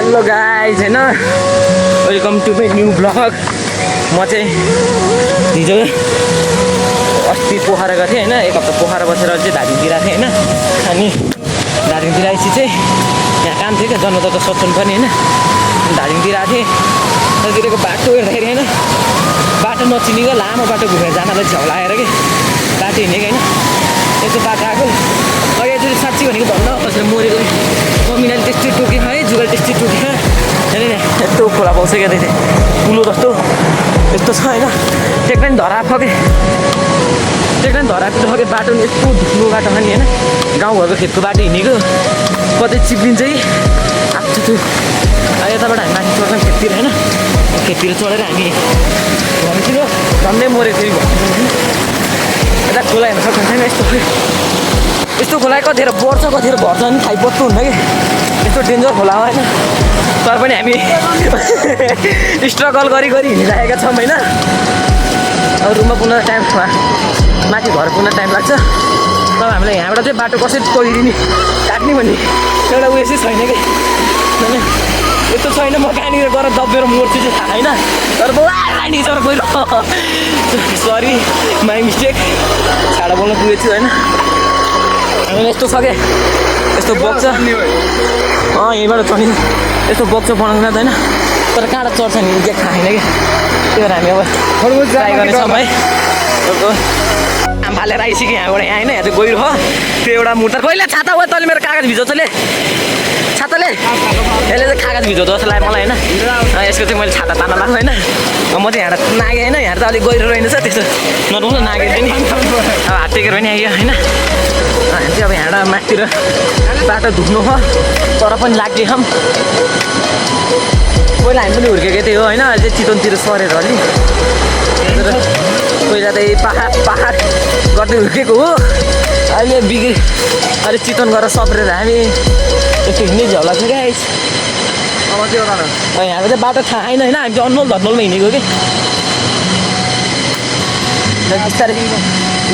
Hello guys होइन welcome to my new blog. म चाहिँ हिजो अस्ति पोखरा गएको थिएँ होइन, एक हप्ता पोखरा बसेर चाहिँ धादिङतिर आएको थिएँ होइन। अनि धादिङतिर आएपछि चाहिँ यहाँ काम थियो क्या, जनताको सत्सङ पनि होइन। धादिङतिर आएको थिएँ, त्यतिरको बाटो हेर्दाखेरि होइन, बाटो नचिनेको लामो बाटो घुमेर जानलाई झ्याउ लागेर कि बाटो हिँडेको होइन। यस्तो बाटो आएको अघि यसरी साँच्ची भनेको भन्न कसरी मरेको मम्मीले त्यस्तै टोक्यो है, जुगाल त्यस्तै टोक्यो हेरेन। यस्तो खोला पाउँछ क्या त्यति कुलो जस्तो यस्तो छ होइन। टेक्दैन धरा फके, टेक्दैन धरा फके बाटो यस्तो धुलो बाटो छ नि होइन। गाउँघरको खेतको बाटो हिँडेको कतै चिप्लिन्छ कि आएको त्यो यताबाट हामी माथि चढ्छौँ खेततिर होइन। खेततिर चढेर हामी घरतिर झन्डै मरेको थियो यता खोला हेर्न सक्छ छैन। यस्तो खोला कतिखेर बढ्छ कतिखेर घट्छ नि थाहै पत्तो हुन्न कि यस्तो डेन्जर खोला हो होइन। तर पनि हामी स्ट्रगल गरी हिँडिरहेका छौँ होइन। अब रुममा पुग्न टाइममा माथि घर पुग्न टाइम लाग्छ। तर हामीलाई यहाँबाट चाहिँ बाटो कसरी तोडिदिने काट्ने भन्ने एउटा उयो चाहिँ छैन कि होइन। यस्तो छैन म कहाँनिर गएर दबेर मर्छु चाहिँ थाहा होइन। तर नि सर गइर सरी माई मिस्टेक छाडा बोल्न पुगेको छु होइन। हामीलाई यस्तो छ क्या, यस्तो बग्छ यहीँबाट चढ्ने यस्तो बग्छ बनाउनु जाँदैन। तर काँडा चढ्छ नि के खाएन कि त्यही भएर हामी अब ट्राई गर्नेछौँ है। आम फालेर आइसक्यो यहाँबाट यहाँ होइन। यहाँ चाहिँ गइरह त्यो एउटा मुर्ता पहिला छाता हो तैँले मेरो कागज भिजाउँछले छाताले यसले चाहिँ कागज भिजाउँछ जस्तो लाग्यो मलाई होइन। यसको चाहिँ मैले छाता तान्न लाग्नु होइन। म चाहिँ यहाँ नागेँ होइन, यहाँ त अलिक गहिरो रहेछ त्यस्तो नर्मल नागेको थिएँ नि। अब हात टेकेर पनि आइयो होइन। हामी चाहिँ अब यहाँबाट माथितिर बाटो धुक्नु हो तर पनि लाग्यो हम। पहिला हामी पनि हुर्केको थियौँ होइन, अहिले चाहिँ चितवनतिर सरेर अलि पहिला त पाहाड गर्दै हुर्केको हो। अहिले अहिले चितवन गरेर सप्रेर हामी यस्तो हिँड्ने झ्याउ लाग्छ क्या। यहाँको चाहिँ बाटो थाहा छैन होइन, हामी चाहिँ अन्नोल धन्नोलमा हिँडेको कि बिस्तारै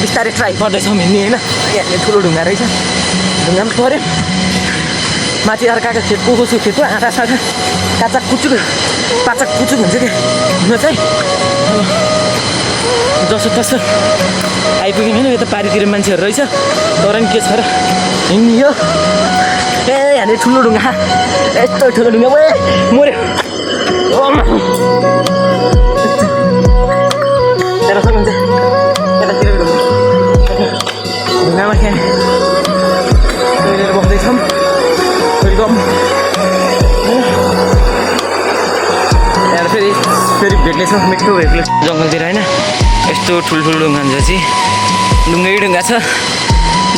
बिस्तारै ट्राई गर्दैछौँ हिँड्ने होइन। यहाँ ठुलो ढुङ्गा रहेछ, ढुङ्गा पनि पऱ्यो माथि अर्काको खेत को छु खेत हो आँटा साँटा काचाक कुचुक पाचक कुचुक हुन्छ कि हुन चाहिँ जसो तसो आइपुग्यौँ होइन। यता पारितिर मान्छेहरू रहेछ तर पनि के छ र हिँड्ने हो। ए यहाँनिर ठुलो ढुङ्गा यस्तो ठुलो ढुङ्गा मऱ्यो तेह्र सक्नुहुन्छ यतातिर ढुङ्गामा खेल्ने बस्दैछौँ। वेलकम यहाँ फेरि भेट्नेछौँ मिठो भेट्ने जङ्गलतिर होइन। यस्तो ठुल्ठुलो ढुङ्गा हुन्छ चाहिँ ढुङ्गै ढुङ्गा छ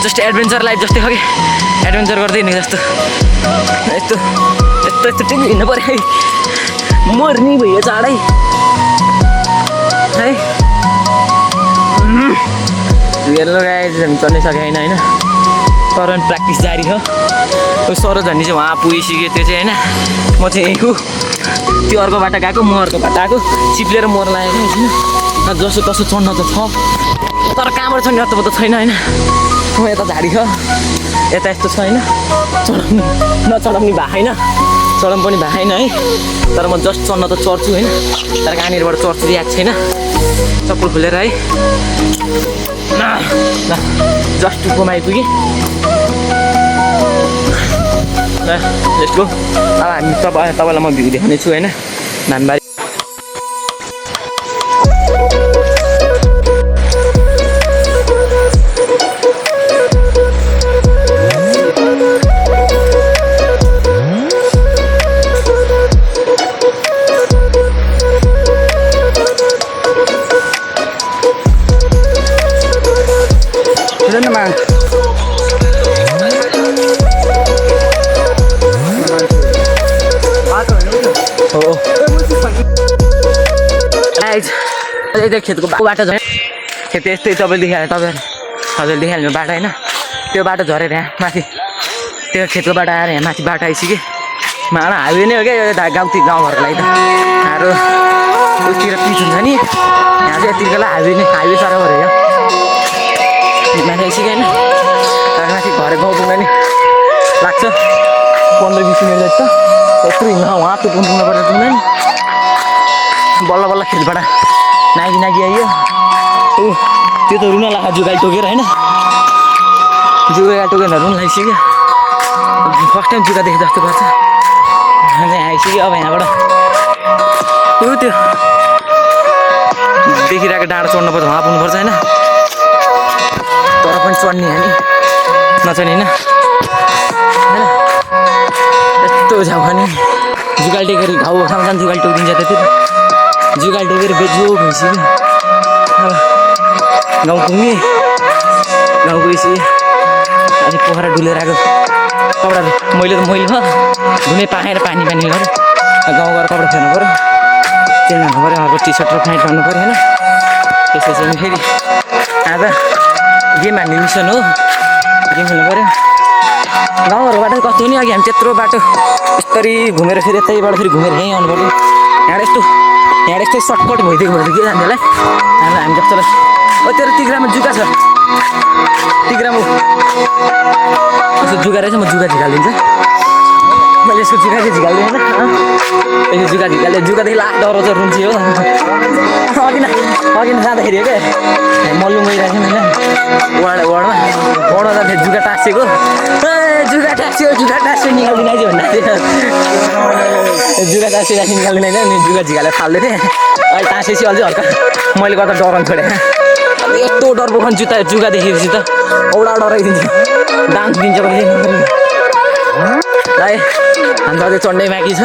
जस्ट एडभेन्चर लाइफ जस्तै हो कि एडभेन्चर गर्दै हिँडेको जस्तो यस्तो यस्तो यस्तो टिम हिँड्नु पऱ्यो है। मर्नी भयो चाँडै है। हेलो गाइस हामी चढ्नै सकेन होइन, तर पनि प्र्याक्टिस जारी हो। सरोज भन्ने चाहिँ उहाँ पुगिसक्यो त्यो चाहिँ होइन। म चाहिँ यहीँ हो, त्यो अर्को बाटो गएको म अर्को बाटो आएको चिप्लेर मर लागेको होइन। जसो तसो चढ्न त छ तर कहाँबाट चढ्ने अत्तो त छैन होइन। म यता झाडी छ यता यस्तो छ होइन, चढाउनु नचढाउने भएको छैन चढाउनु पनि भएको छैन है। तर म जस्ट चढ्न त चढ्छु होइन, तर कहाँनिरबाट चढ्छु आएको छैन। चप्पल खोलेर है ल जस्ट टुप्पोमा आइपुगेँ ल यसको। अब हामी तपाईँलाई म भ्यू देखाउने छु होइन धानबारी। खेतको बाटो झरे खेत यस्तै तपाईँले देखाए हजुरले देखाइहाल्नु बाटो होइन। त्यो बाटो झरेर यहाँ माथि त्यो खेतको बाटो आएर यहाँ माथि बाटो आइसक्यो। माडा हाइवे नै हो क्या यो गाउँघरको लागि त। हाम्रो उतिर पिच हुन्छ नि यहाँ चाहिँ यतिखेर हाइवे सर हो यो माथि आइसक्यो होइन। तर माथि घर गाउँ पुग्न नि लाग्छ 15-20 मिनट जस्तो यत्रो हिँड्न उहाँ पुग्नु पर्छ पुग्नु नि बल्ल बल्ल खेतबाट नागी आइयो ऊ त्यो त रुन लाग्यो जुगाइ टोकेर होइन जुगा टोकेर रुन लागिसक्यो फर्स्ट टाइम जुगा देखेँ जस्तो पर्छ अनि आइसक्यो अब यहाँबाट ऊ त्यो देखिरहेको डाँडा चढ्नुपर्छ उहाँ पुग्नुपर्छ होइन तर पनि चढ्ने हो नि नचढ्ने होइन यस्तो झ्याउ खाने जुगाल टेकेर घाउ खाउँछ जुगाल टोकिदिन्छ त्यति जुगाल टेकेर बेच्यो भइसक्यो अब गाउँ पुग्ने गाउँ गएपछि अनि पोखरा डुलेर आएको कपडा मैले त मैले धुने पाएर पानी गरेर गाउँ गएर कपडा फेर्नु पऱ्यो चेन्ज गर्नु पऱ्यो अर्को टी सर्ट र प्यान्ट गर्नु पऱ्यो होइन त्यसपछि अनि फेरि आज गेम हान्ने मिसन हो गेम खेल्नु पऱ्यो गाउँहरूबाट कस्तो नि अघि हामी त्यत्रो बाटो यस्तरी घुमेर फेरि यतैबाट फेरि घुमेर यहीँ आउनु पऱ्यो यहाँ यस्तो सर्टकट भइदिएको भएर के जान्नेलाई हामी जस्तोलाई तेरो तिग्रामा जुगा छ तिग्रामा यसो जुगा रहेछ म जुगा झिकालिदिन्छ मैले यसको जुगा चाहिँ झिकाल्दिनँ यसो जुगा झिकाल्दै जुगादेखि लास्ट डराउँछ रुन्ची हो अघि जाँदाखेरि हो क्या मल्लु गइरहेको थिएँ होइन वार्डमा जाँदाखेरि जुगा टाँसेको जुगा टाँस्यो निकाल्दिन आइज भन्दा जुगा टाँस्यो निकाल्दिन आइज अनि जुगा झिकालेर फाल्दै थिएँ अहिले टाँसेपछि अझै हल्का मैले गर्दा डराउनु छोडेँ यस्तो डर बोखान जुगा देखेपछि त औडा डराइदिन्छ डान्स दिन्छ भाइ हामी त अझै चढ्नै बाँकी छ